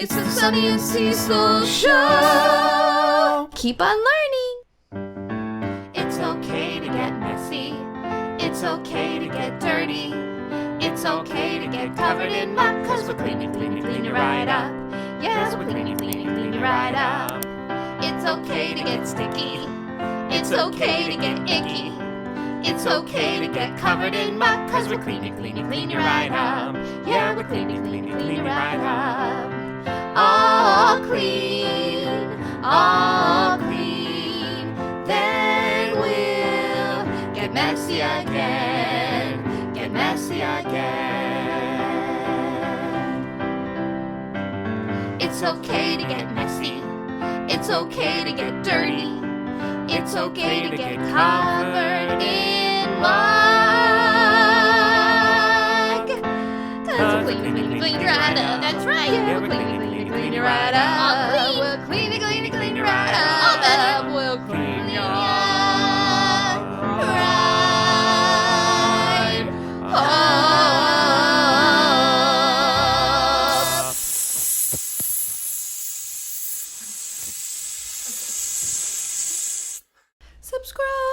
It's the Sunny and Cecil Show. Keep on learning. It's okay to get messy. It's okay to get dirty. It's okay to get covered in muck, 'cause we're cleaning it right up. Yes, we're cleaning it right up. It's okay to get sticky. It's okay to get icky. It's okay to get covered in muck, 'cause we're cleaning it right up. Yeah, we're cleaning it right up. All clean, then we'll get messy again, get messy again. It's okay to get messy. It's okay to get dirty. It's okay to get covered in mud. 'Cause we're cleaning it right up. That's right. Yeah, we're cleaning it right up. We'll clean it right up. All better. We'll clean it right up. Subscribe.